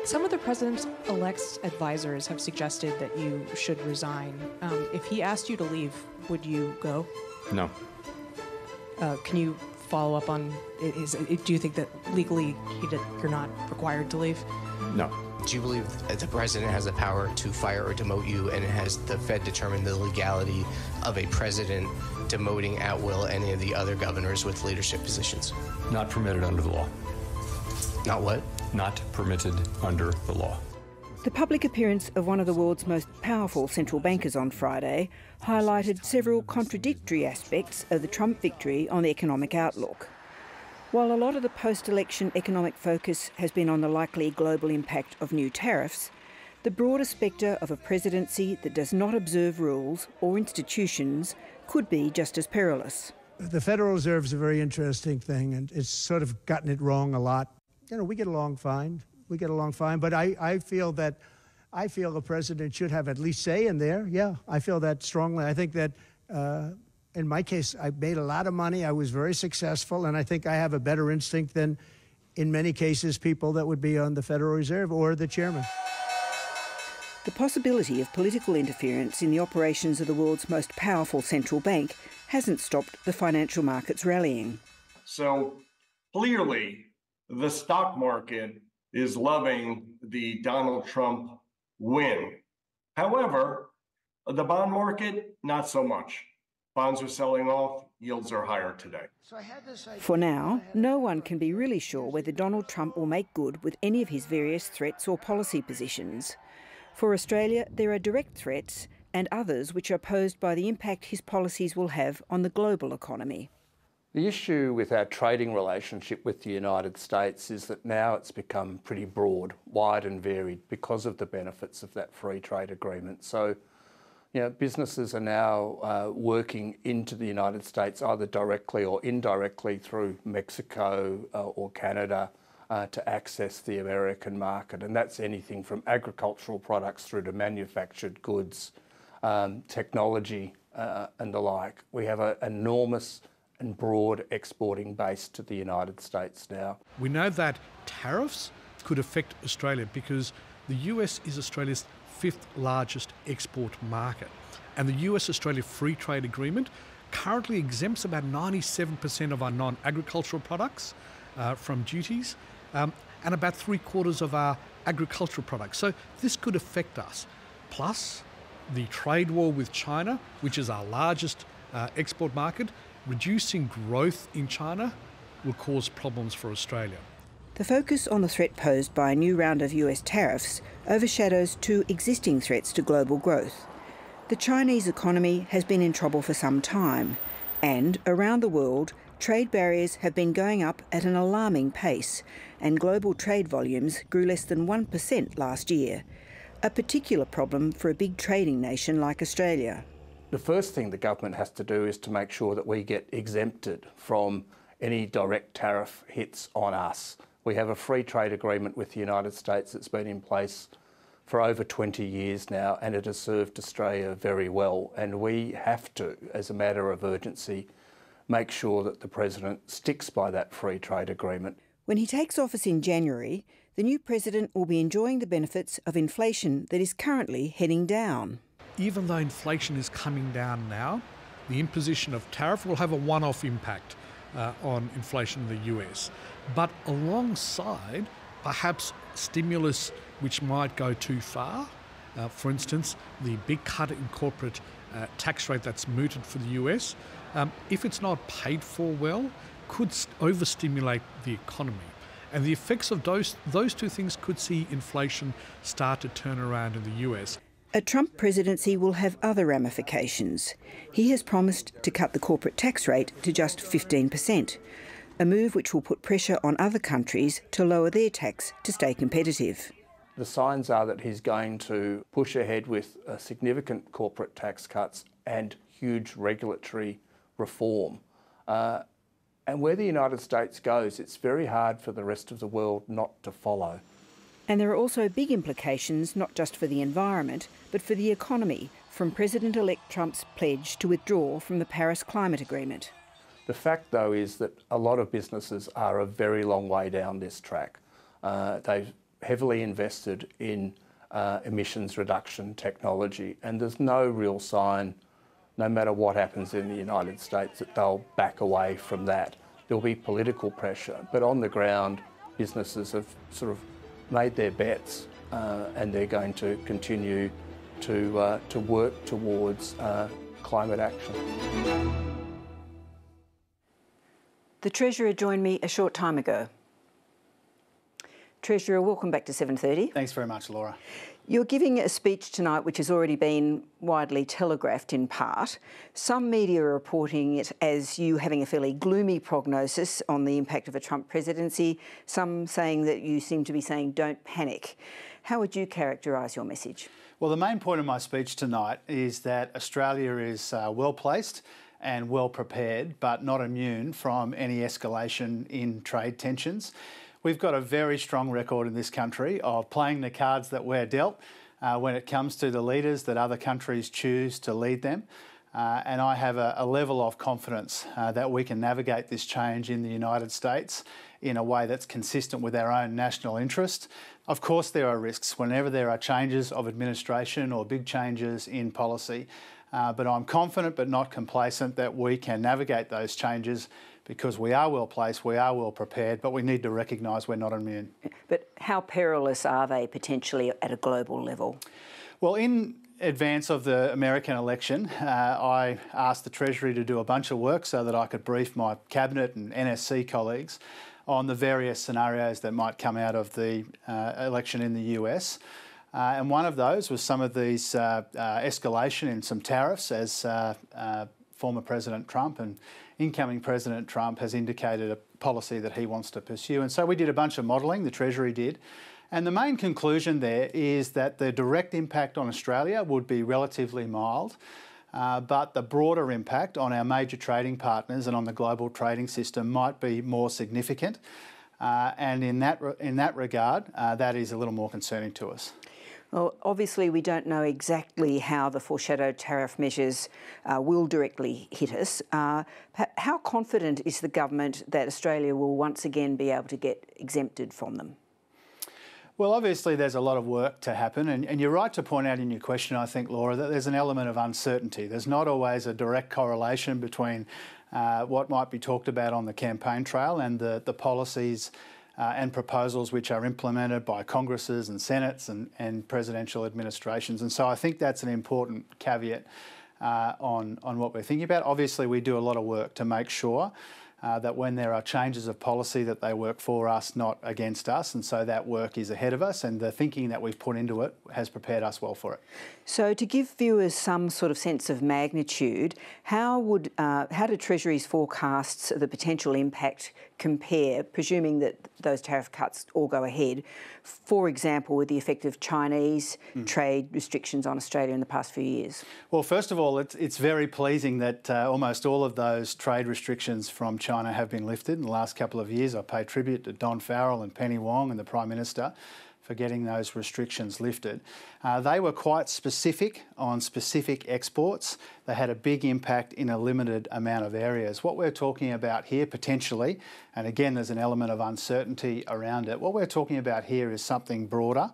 Some of the president-elect's advisors have suggested that you should resign. If he asked you to leave, would you go? No. Can you follow up on, do you think that legally you're not required to leave? No. Do you believe that the president has the power to fire or demote you, and has the Fed determined the legality of a president demoting at will any of the other governors with leadership positions? Not permitted under the law. Not what? Not permitted under the law. The public appearance of one of the world's most powerful central bankers on Friday highlighted several contradictory aspects of the Trump victory on the economic outlook. While a lot of the post-election economic focus has been on the likely global impact of new tariffs, the broader spectre of a presidency that does not observe rules or institutions could be just as perilous. The Federal Reserve is a very interesting thing, and it's sort of gotten it wrong a lot. You know, we get along fine. But I feel the president should have at least say in there. Yeah, I feel that strongly. I think that in my case, I made a lot of money. I was very successful, and I think I have a better instinct than, in many cases, people that would be on the Federal Reserve or the chairman. The possibility of political interference in the operations of the world's most powerful central bank hasn't stopped the financial markets rallying. So clearly, the stock market is loving the Donald Trump win. However, the bond market, not so much. Bonds are selling off, yields are higher today. For now, no one can be really sure whether Donald Trump will make good with any of his various threats or policy positions. For Australia, there are direct threats and others which are posed by the impact his policies will have on the global economy. The issue with our trading relationship with the United States is that now it's become pretty broad, wide and varied because of the benefits of that free trade agreement. So, you know, businesses are now working into the United States either directly or indirectly through Mexico or Canada to access the American market. And that's anything from agricultural products through to manufactured goods, technology and the like. We have an enormous and broad exporting base to the United States now. We know that tariffs could affect Australia because the US is Australia's 5th largest export market. And the US-Australia Free Trade Agreement currently exempts about 97% of our non-agricultural products from duties and about 3/4 of our agricultural products. So this could affect us. Plus, the trade war with China, which is our largest export market, reducing growth in China will cause problems for Australia. The focus on the threat posed by a new round of US tariffs overshadows two existing threats to global growth. The Chinese economy has been in trouble for some time, and around the world, trade barriers have been going up at an alarming pace, and global trade volumes grew less than 1% last year, a particular problem for a big trading nation like Australia. The first thing the government has to do is to make sure that we get exempted from any direct tariff hits on us. We have a free trade agreement with the United States that's been in place for over 20 years now, and it has served Australia very well. And we have to, as a matter of urgency, make sure that the President sticks by that free trade agreement. When he takes office in January, the new President will be enjoying the benefits of inflation that is currently heading down. Even though inflation is coming down now, the imposition of tariff will have a one-off impact on inflation in the US. But alongside, perhaps stimulus which might go too far, for instance, the big cut in corporate tax rate that's mooted for the US, if it's not paid for well, could overstimulate the economy. And the effects of those two things could see inflation start to turn around in the US. A Trump presidency will have other ramifications. He has promised to cut the corporate tax rate to just 15%, a move which will put pressure on other countries to lower their tax to stay competitive. The signs are that he's going to push ahead with significant corporate tax cuts and huge regulatory reform. And where the United States goes, it's very hard for the rest of the world not to follow. And there are also big implications, not just for the environment, but for the economy, from President-elect Trump's pledge to withdraw from the Paris Climate Agreement. The fact, though, is that a lot of businesses are a very long way down this track. They've heavily invested in emissions reduction technology, and there's no real sign, no matter what happens in the United States, that they'll back away from that. There'll be political pressure, but on the ground, businesses have sort of made their bets, and they're going to continue to work towards climate action. The Treasurer joined me a short time ago. Treasurer, welcome back to 7:30. Thanks very much, Laura. You're giving a speech tonight which has already been widely telegraphed in part. Some media are reporting it as you having a fairly gloomy prognosis on the impact of a Trump presidency, some saying that you seem to be saying don't panic. How would you characterise your message? Well, the main point of my speech tonight is that Australia is well placed and well prepared, but not immune from any escalation in trade tensions. We've got a very strong record in this country of playing the cards that we're dealt when it comes to the leaders that other countries choose to lead them. And I have a level of confidence that we can navigate this change in the United States in a way that's consistent with our own national interest. Of course, there are risks whenever there are changes of administration or big changes in policy. But I'm confident but not complacent that we can navigate those changes because we are well placed, we are well prepared, but we need to recognise we're not immune. But how perilous are they potentially at a global level? Well, in advance of the American election, I asked the Treasury to do a bunch of work so that I could brief my Cabinet and NSC colleagues on the various scenarios that might come out of the election in the US. And one of those was some of these escalation in some tariffs as former President Trump and incoming President Trump has indicated a policy that he wants to pursue. And so we did a bunch of modelling, the Treasury did. And the main conclusion there is that the direct impact on Australia would be relatively mild, but the broader impact on our major trading partners and on the global trading system might be more significant. And in that regard, that is a little more concerning to us. Well, obviously we don't know exactly how the foreshadowed tariff measures will directly hit us. How confident is the government that Australia will once again be able to get exempted from them? Well, obviously there's a lot of work to happen, and you're right to point out in your question, I think, Laura, that there's an element of uncertainty. There's not always a direct correlation between what might be talked about on the campaign trail and the policies and proposals which are implemented by Congresses and Senates and presidential administrations. And so I think that's an important caveat on what we're thinking about. Obviously, we do a lot of work to make sure that when there are changes of policy that they work for us, not against us. And so that work is ahead of us, and the thinking that we've put into it has prepared us well for it. So to give viewers some sort of sense of magnitude, how do Treasury's forecasts of the potential impact compare, presuming that those tariff cuts all go ahead, for example, with the effect of Chinese trade restrictions on Australia in the past few years? Well, first of all, it's very pleasing that almost all of those trade restrictions from China have been lifted in the last couple of years. I pay tribute to Don Farrell and Penny Wong and the Prime Minister for getting those restrictions lifted. They were quite specific on specific exports. They had a big impact in a limited amount of areas. What we're talking about here potentially, and again there's an element of uncertainty around it, what we're talking about here is something broader.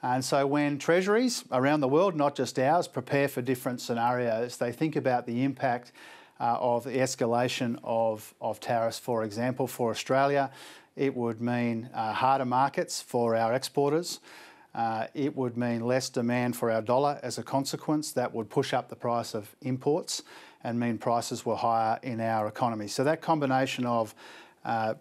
And so when treasuries around the world, not just ours, prepare for different scenarios, they think about the impact of the escalation of tariffs, for example, for Australia. It would mean harder markets for our exporters. It would mean less demand for our dollar as a consequence. That would push up the price of imports and mean prices were higher in our economy. So that combination of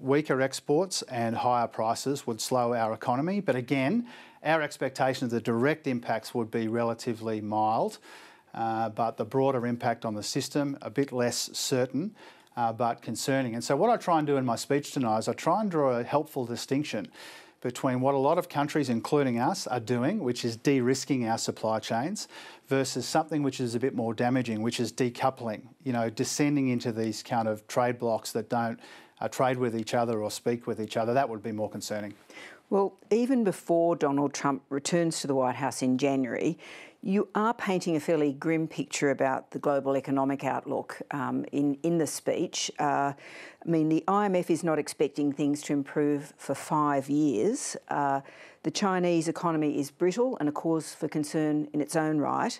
weaker exports and higher prices would slow our economy. But again, our expectation of the direct impacts would be relatively mild, but the broader impact on the system, a bit less certain, but concerning. And so what I try and do in my speech tonight is I try and draw a helpful distinction between what a lot of countries, including us, are doing, which is de-risking our supply chains, versus something which is a bit more damaging, which is decoupling, descending into these kind of trade blocks that don't trade with each other or speak with each other. That would be more concerning. Well, even before Donald Trump returns to the White House in January, You are painting a fairly grim picture about the global economic outlook in the speech. I mean, the IMF is not expecting things to improve for 5 years. The Chinese economy is brittle and a cause for concern in its own right.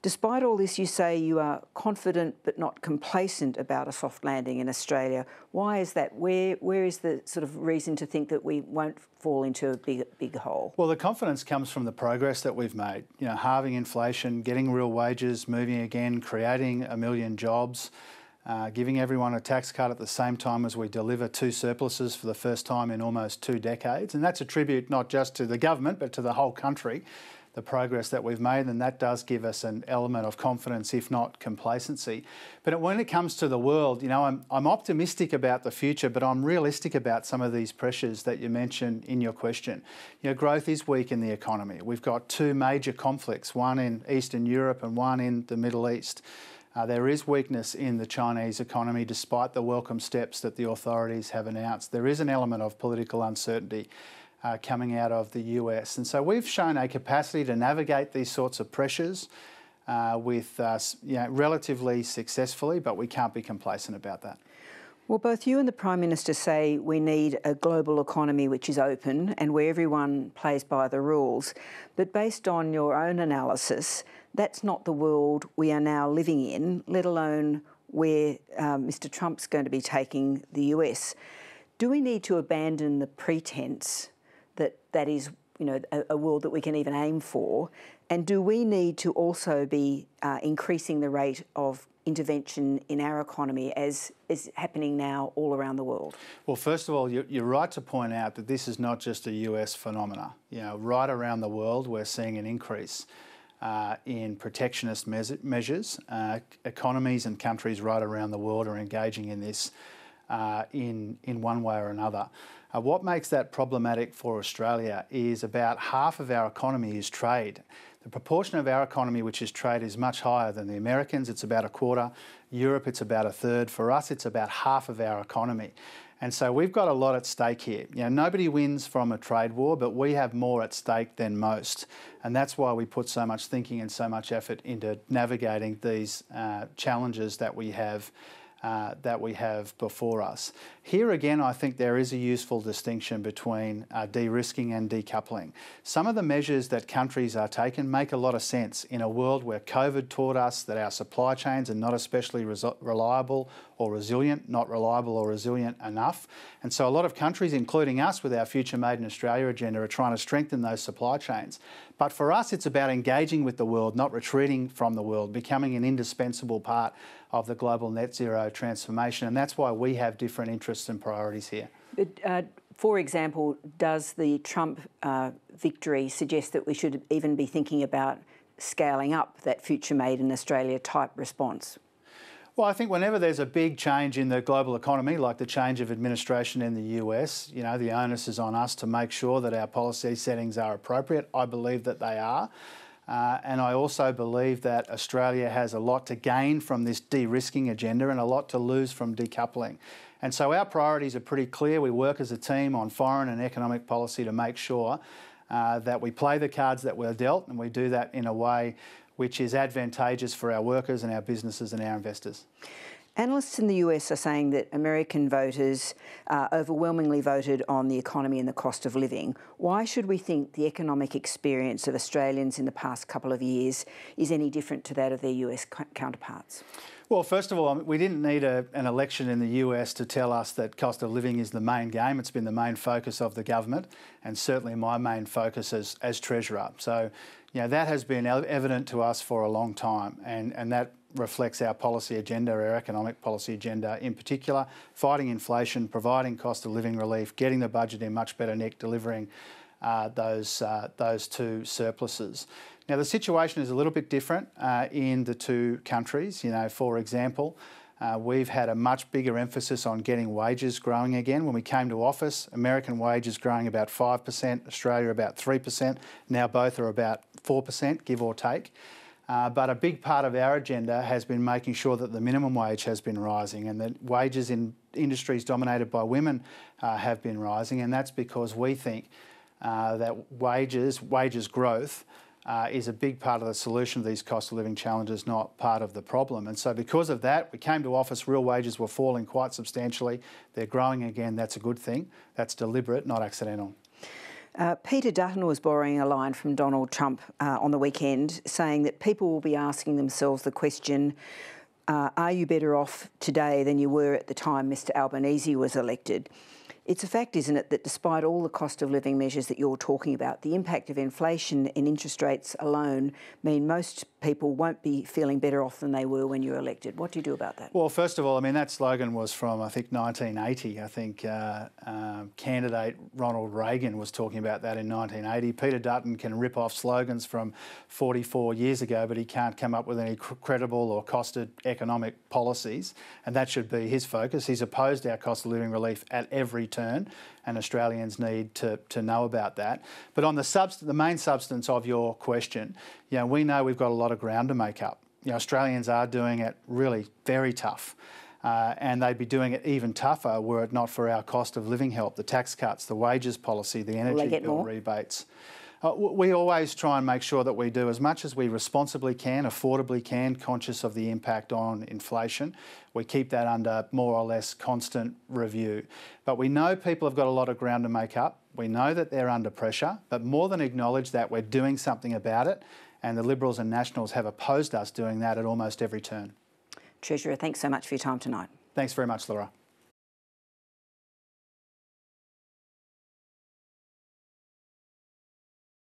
Despite all this, you say you are confident but not complacent about a soft landing in Australia. Why is that? Where is the sort of reason to think that we won't fall into a big hole? Well, the confidence comes from the progress that we've made. You know, halving inflation, getting real wages moving again, creating 1 million jobs, giving everyone a tax cut at the same time as we deliver 2 surpluses for the first time in almost 2 decades. And that's a tribute not just to the government but to the whole country, the progress that we've made, and that does give us an element of confidence, if not complacency. But when it comes to the world, you know, I'm optimistic about the future, but I'm realistic about some of these pressures that you mentioned in your question. You know, growth is weak in the economy. We've got 2 major conflicts, one in Eastern Europe and one in the Middle East. There is weakness in the Chinese economy despite the welcome steps that the authorities have announced. There is an element of political uncertainty coming out of the US. And so we've shown a capacity to navigate these sorts of pressures relatively successfully, but we can't be complacent about that. Well, both you and the Prime Minister say we need a global economy which is open and where everyone plays by the rules. But based on your own analysis, that's not the world we are now living in, let alone where Mr. Trump's going to be taking the US. Do we need to abandon the pretense that is, you know, a world that we can even aim for? And do we need to also be increasing the rate of intervention in our economy as is happening now all around the world? Well, first of all, you're right to point out that this is not just a US phenomena. You know, right around the world, we're seeing an increase in protectionist measures. Economies and countries right around the world are engaging in this in one way or another. What makes that problematic for Australia is about half of our economy is trade. The proportion of our economy which is trade is much higher than the Americans. It's about 1/4. Europe, it's about 1/3. For us, it's about half of our economy. And so we've got a lot at stake here. You know, nobody wins from a trade war, but we have more at stake than most. And that's why we put so much thinking and so much effort into navigating these challenges that we have before us. Here again, I think there is a useful distinction between de-risking and decoupling. Some of the measures that countries are taking make a lot of sense in a world where COVID taught us that our supply chains are not especially reliable or resilient, not reliable or resilient enough. And so a lot of countries, including us with our Future Made in Australia agenda, are trying to strengthen those supply chains. But for us, it's about engaging with the world, not retreating from the world, becoming an indispensable part of the global net zero transformation. And that's why we have different interests and priorities here. But, for example, does the Trump victory suggest that we should even be thinking about scaling up that Future Made in Australia type response? Well, I think whenever there's a big change in the global economy, like the change of administration in the US, you know, the onus is on us to make sure that our policy settings are appropriate. I believe that they are. And I also believe that Australia has a lot to gain from this de-risking agenda and a lot to lose from decoupling. And so our priorities are pretty clear. We work as a team on foreign and economic policy to make sure that we play the cards that we're dealt, and we do that in a way which is advantageous for our workers and our businesses and our investors. Analysts in the US are saying that American voters overwhelmingly voted on the economy and the cost of living. Why should we think the economic experience of Australians in the past couple of years is any different to that of their US counterparts? Well, first of all, we didn't need an election in the US to tell us that cost of living is the main game. It's been the main focus of the government and certainly my main focus as Treasurer. So, you know, that has been evident to us for a long time, and that reflects our policy agenda, our economic policy agenda in particular, fighting inflation, providing cost of living relief, getting the budget in much better nick, delivering those 2 surpluses. Now, the situation is a little bit different in the 2 countries. You know, for example, we've had a much bigger emphasis on getting wages growing again. When we came to office, American wages growing about 5%, Australia about 3%. Now both are about 4%, give or take. But a big part of our agenda has been making sure that the minimum wage has been rising and that wages in industries dominated by women have been rising. And that's because we think that wages growth is a big part of the solution of these cost of living challenges, not part of the problem. And so because of that, we came to office, real wages were falling quite substantially. They're growing again, that's a good thing. That's deliberate, not accidental. Peter Dutton was borrowing a line from Donald Trump on the weekend, saying that people will be asking themselves the question, are you better off today than you were at the time Mr Albanese was elected? It's a fact, isn't it, that despite all the cost of living measures that you're talking about, the impact of inflation and interest rates alone mean most people won't be feeling better off than they were when you were elected. What do you do about that? Well, first of all, I mean, that slogan was from, I think, 1980. I think candidate Ronald Reagan was talking about that in 1980. Peter Dutton can rip off slogans from 44 years ago, but he can't come up with any credible or costed economic policies, and that should be his focus. He's opposed our cost of living relief at every turn, and Australians need to know about that. But on the main substance of your question, we know we've got a lot of ground to make up. Australians are doing it really very tough. And they'd be doing it even tougher were it not for our cost of living help, the tax cuts, the wages policy, the energy bill rebates. We always try and make sure that we do as much as we responsibly can, affordably can, conscious of the impact on inflation. We keep that under more or less constant review. But we know people have got a lot of ground to make up. We know that they're under pressure, but more than acknowledge that, we're doing something about it, and the Liberals and Nationals have opposed us doing that at almost every turn. Treasurer, thanks so much for your time tonight. Thanks very much, Laura.